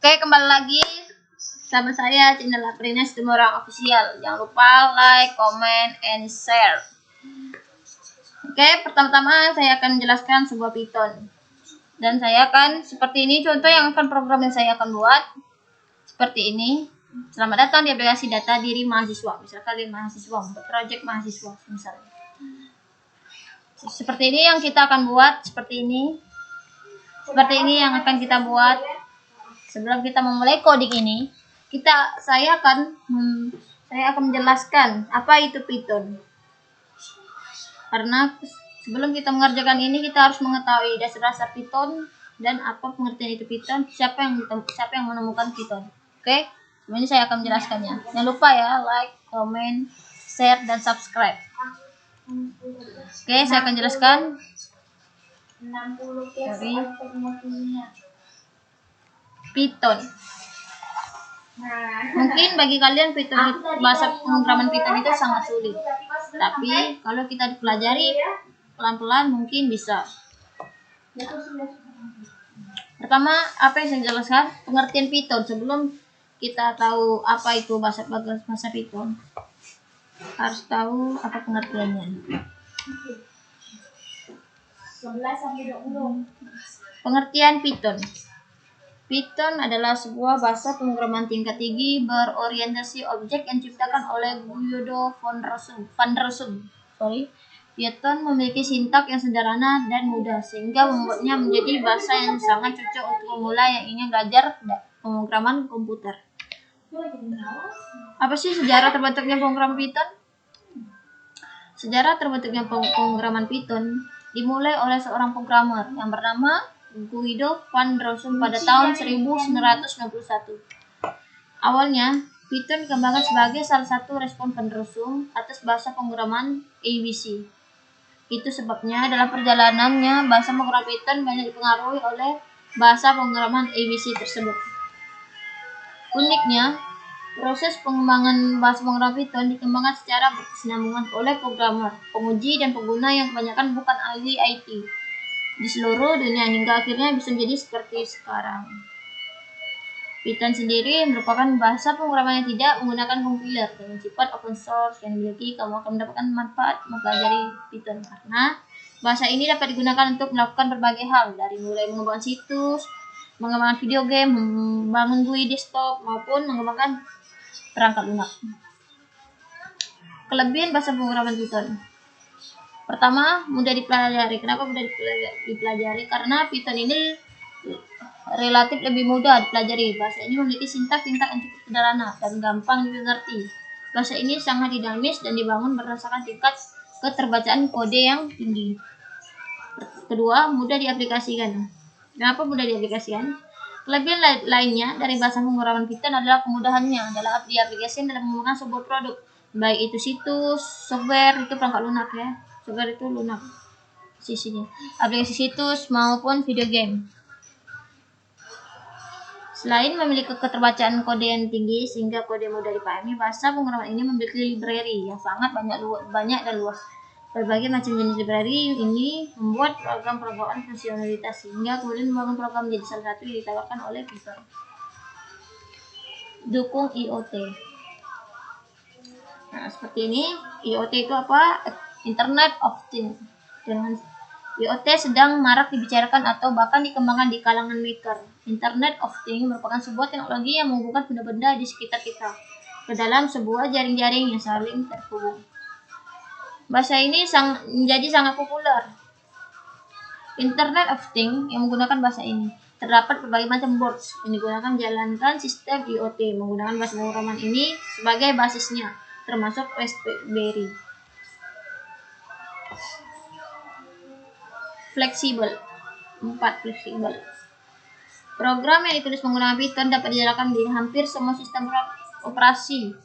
Oke, kembali lagi sama saya channel Aprines Demorang Official. Jangan lupa like, comment, and share. Oke, pertama-tama saya akan menjelaskan sebuah Python. Dan saya akan seperti ini contoh yang program yang saya akan buat. Seperti ini. Selamat datang di aplikasi data diri mahasiswa. Misalkan kalian mahasiswa untuk project mahasiswa misalnya. Seperti ini yang kita akan buat, seperti ini. Seperti ini yang akan kita buat. Sebelum kita memulai coding ini, saya akan menjelaskan apa itu Python. Karena sebelum kita mengerjakan ini, kita harus mengetahui dasar-dasar Python dan apa pengertian itu Python, siapa yang menemukan Python. Oke, ini saya akan menjelaskannya. Jangan lupa ya, like, comment, share, dan subscribe. Oke, saya akan jelaskan dari Python. Mungkin bagi kalian bahasa pemrograman Python itu sangat sulit, tapi kalau kita pelajari pelan-pelan mungkin bisa. Pertama, apa yang saya jelaskan? Pengertian Python. Sebelum kita tahu apa itu bahasa Python, harus tahu apa pengertiannya. Pengertian Python. Python adalah sebuah bahasa pemrograman tingkat tinggi berorientasi objek yang diciptakan oleh Guido van Rossum. Python memiliki sintak yang sederhana dan mudah sehingga membuatnya menjadi bahasa yang sangat cocok untuk pemula yang ingin belajar pemrograman komputer. Apa sih sejarah terbentuknya pemrograman Python? Sejarah terbentuknya pemrograman Python dimulai oleh seorang programmer yang bernama Guido van Rossum pada tahun 1991. Awalnya, Python dikembangkan sebagai salah satu respon van Rossum atas bahasa pemrograman ABC. Itu sebabnya dalam perjalanannya, bahasa pemrograman Python banyak dipengaruhi oleh bahasa pemrograman ABC tersebut. Uniknya, proses pengembangan bahasa pemrograman Python dikembangkan secara berkesinambungan oleh programmer, penguji, dan pengguna yang kebanyakan bukan ahli IT di seluruh dunia hingga akhirnya bisa menjadi seperti sekarang. Python sendiri merupakan bahasa pemrograman yang tidak menggunakan kompiler dengan sifat open source yang dimiliki. Kamu akan mendapatkan manfaat mempelajari Python karena bahasa ini dapat digunakan untuk melakukan berbagai hal, dari mulai mengembangkan situs, mengembangkan video game, membangun GUI desktop, maupun mengembangkan perangkat lunak. Kelebihan bahasa pemrograman Python. Pertama, mudah dipelajari. Kenapa mudah dipelajari? Karena Python ini relatif lebih mudah dipelajari. Bahasa ini memiliki sintak yang cukup sederhana dan gampang dimengerti. Bahasa ini sangat dinamis dan dibangun berdasarkan tingkat keterbacaan kode yang tinggi. Kedua, mudah diaplikasikan. Kenapa mudah diaplikasikan? Kelebihan lainnya dari bahasa pemrograman Python adalah kemudahannya dalam diaplikasikan dalam mengembangkan sebuah produk, baik itu situs, software, itu perangkat lunak ya. Software itu lunak sisinya, aplikasi situs maupun video game. Selain memiliki keterbacaan kode yang tinggi sehingga kode mudah dipahami, bahasa pemrograman ini memiliki library yang sangat banyak dan luas. Berbagai macam jenis library ini membuat program-program fungsionalitas sehingga kemudian membangun program menjadi salah satu yang ditawarkan oleh Python. Dukung IoT. Nah, seperti ini. IoT itu apa? Internet of Things. Dengan IoT sedang marak dibicarakan atau bahkan dikembangkan di kalangan maker. Internet of Things merupakan sebuah teknologi yang menghubungkan benda-benda di sekitar kita ke dalam sebuah jaring-jaring yang saling terhubung. Bahasa ini menjadi sangat populer. Internet of Things yang menggunakan bahasa ini. Terdapat berbagai macam boards yang digunakan menjalankan sistem IoT menggunakan bahasa pemrograman ini sebagai basisnya, termasuk Raspberry. Fleksibel. 4. Fleksibel. Program yang ditulis menggunakan Python dapat dijalankan di hampir semua sistem operasi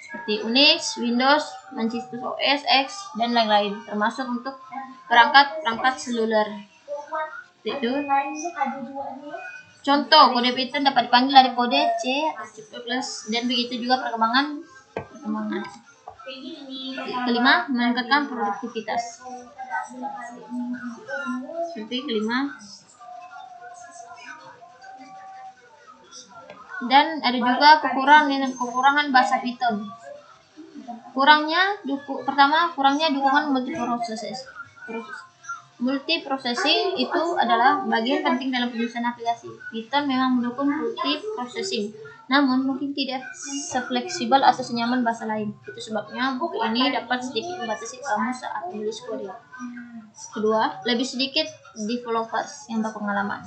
seperti Unix, Windows, Macintosh OS X, dan lain-lain, termasuk untuk perangkat seluler. Itu. Contoh kode Python dapat dipanggil dari kode C atau C++, dan begitu juga perkembangan. Kelima, meningkatkan produktivitas. Seperti kelima. Dan ada juga kekurangan bahasa Python. Pertama, kurangnya dukungan multiprocessing itu adalah bagian penting dalam penyusunan aplikasi. Python memang mendukung multiprocessing, namun mungkin tidak sefleksibel atau senyaman bahasa lain. Itu sebabnya buku ini dapat sedikit membatasi kamu saat menulis kode. Kedua, lebih sedikit developers yang berpengalaman.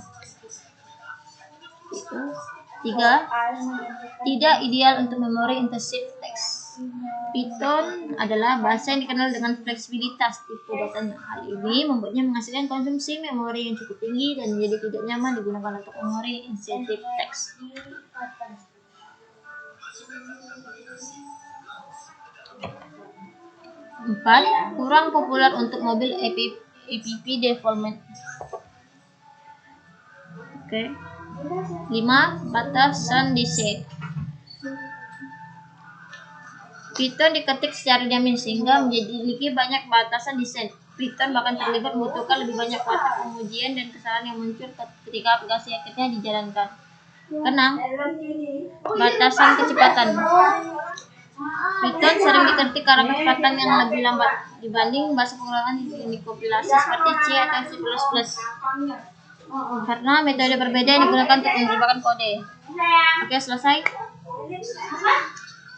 Tiga, tidak ideal untuk memori intensive text. Python adalah bahasa yang dikenal dengan fleksibilitas tipe datanya. Hal ini membuatnya menghasilkan konsumsi memori yang cukup tinggi dan menjadi tidak nyaman digunakan untuk memori intensive text. 4. Kurang populer untuk mobil app development. 5. Batasan desain. Python diketik secara diamin sehingga memiliki banyak batasan desain. Python bahkan terlibat membutuhkan lebih banyak waktu pengujian dan kesalahan yang muncul ketika aplikasi akhirnya dijalankan. 6. Batasan kecepatan. Python sering diketik karena kecepatan yang lebih lambat dibanding bahasa pemrograman yang dikompilasi seperti C atau C++. Karena metode berbeda yang digunakan untuk menerjemahkan kode. Oke, selesai.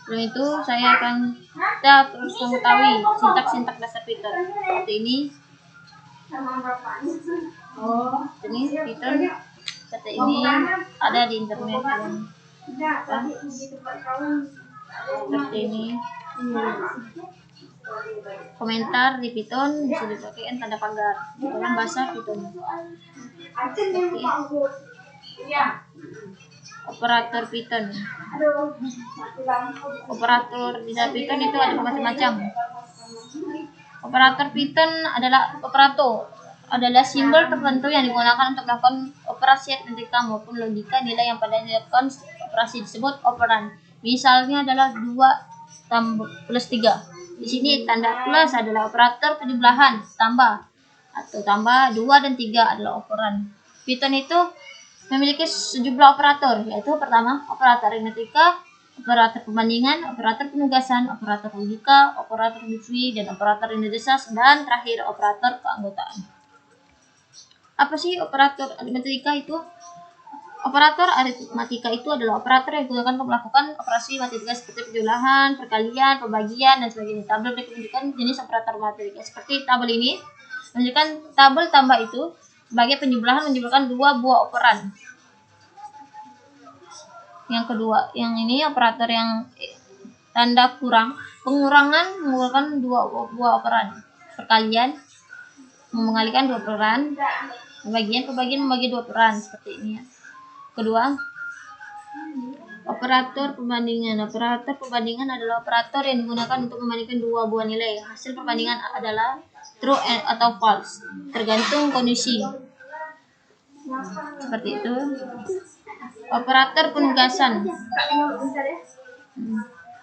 Sebelum itu kita terus mengetahui sintak dasar Python. Seperti ini. Ini Python seperti ini ada di internet. Seperti ini. Komentar di Python bisa dipakai tanda pagar dalam bahasa Python. Operator Python. Operator di dalam Python itu ada macam-macam. Operator Python adalah simbol tertentu yang digunakan untuk melakukan operasi aritmatika maupun logika nilai yang pada dilakukan operasi disebut operan. Misalnya adalah 2 plus 3. Di sini tanda plus adalah operator penjumlahan, tambah 2 dan 3 adalah operan. Python itu memiliki sejumlah operator, yaitu pertama operator aritmatika, operator pembandingan, operator penugasan, operator logika, operator Bitsy, dan operator indesas, dan terakhir operator keanggotaan. Apa sih operator aritmatika itu? Operator aritmatika itu adalah operator yang digunakan untuk melakukan operasi matematika seperti penjumlahan, perkalian, pembagian, dan sebagainya. Tabel berikut menunjukkan jenis operator matematika. Seperti tabel ini menunjukkan tabel tambah itu sebagai menjumlahkan 2 buah operan. Yang kedua, yang ini operator yang tanda kurang, pengurangan menggunakan 2 buah operan. Perkalian mengalihkan 2 operan, pembagian membagi 2 operan seperti ini ya. Kedua, operator pembandingan. Operator pembandingan adalah operator yang digunakan untuk membandingkan 2 buah nilai. Hasil perbandingan adalah true atau false, tergantung kondisi. Seperti itu. Operator penugasan.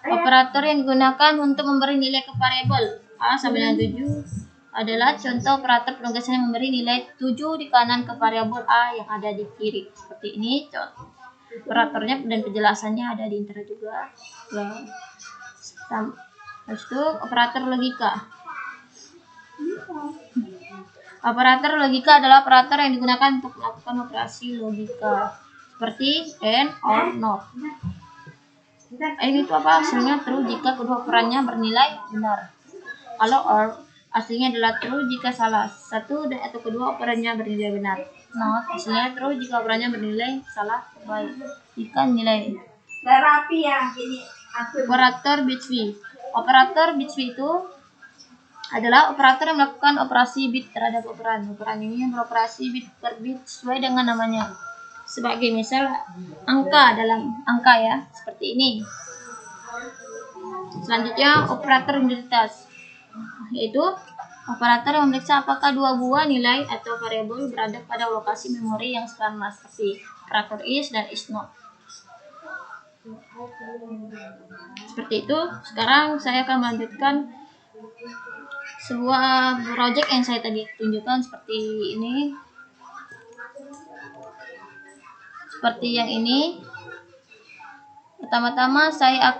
Operator yang digunakan untuk memberi nilai ke variabel A sampai dengan 7 adalah contoh operator penugasan yang memberi nilai 7 di kanan ke variabel A yang ada di kiri. Seperti ini contoh. Operatornya dan penjelasannya ada di internet juga. Terus itu operator logika. Operator logika adalah operator yang digunakan untuk melakukan operasi logika seperti and or not. Ini itu apa? Hasilnya true jika kedua operannya bernilai benar. Kalau or hasilnya adalah true jika salah satu atau kedua operannya bernilai benar. Not hasilnya true jika operannya bernilai salah jika nilai. Operator Bitsy. Operator Bitsy itu adalah operator yang melakukan operasi bit terhadap operan. Operan ini beroperasi bit per bit sesuai dengan namanya. Sebagai misal angka dalam angka ya, seperti ini. Selanjutnya operator indesas, yaitu operator yang memeriksa apakah 2 buah nilai atau variabel berada pada lokasi memori yang sama, seperti operator is dan is not. Seperti itu. Sekarang saya akan melanjutkan sebuah project yang saya tadi tunjukkan seperti ini. Seperti yang ini. Pertama-tama saya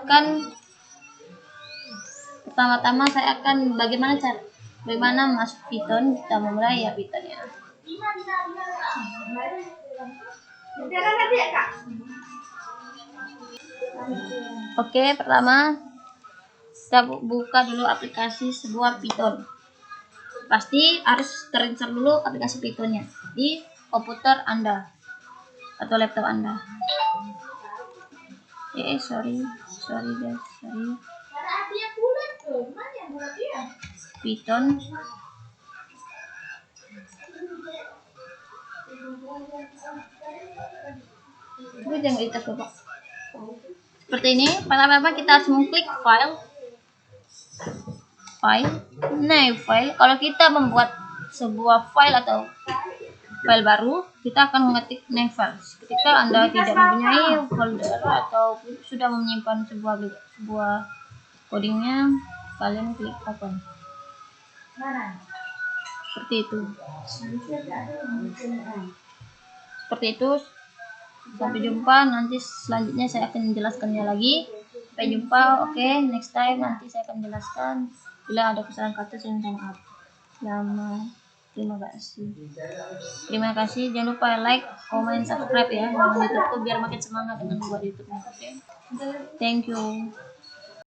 akan bagaimana masuk Python. Kita memulai ya Pythonnya. Oke, pertama kita buka dulu aplikasi sebuah Python. Pasti harus terinstall dulu aplikasi Pythonnya di komputer Anda atau laptop Anda. Sorry guys, Python. Seperti ini. Pertama kita harus mengklik file. File. Kalau kita membuat sebuah file atau file baru, kita akan mengetik new files. Ketika Anda tidak mempunyai folder atau sudah menyimpan sebuah codingnya, kalian klik open. Seperti itu. Sampai jumpa, nanti selanjutnya saya akan menjelaskannya lagi. Sampai jumpa, oke, next time nanti saya akan menjelaskan. Bila ada kesalahan kata saya minta maaf. Terima kasih. Jangan lupa like, comment, subscribe ya di YouTubeku biar makin semangat dengan buat YouTube. Oke. Thank you.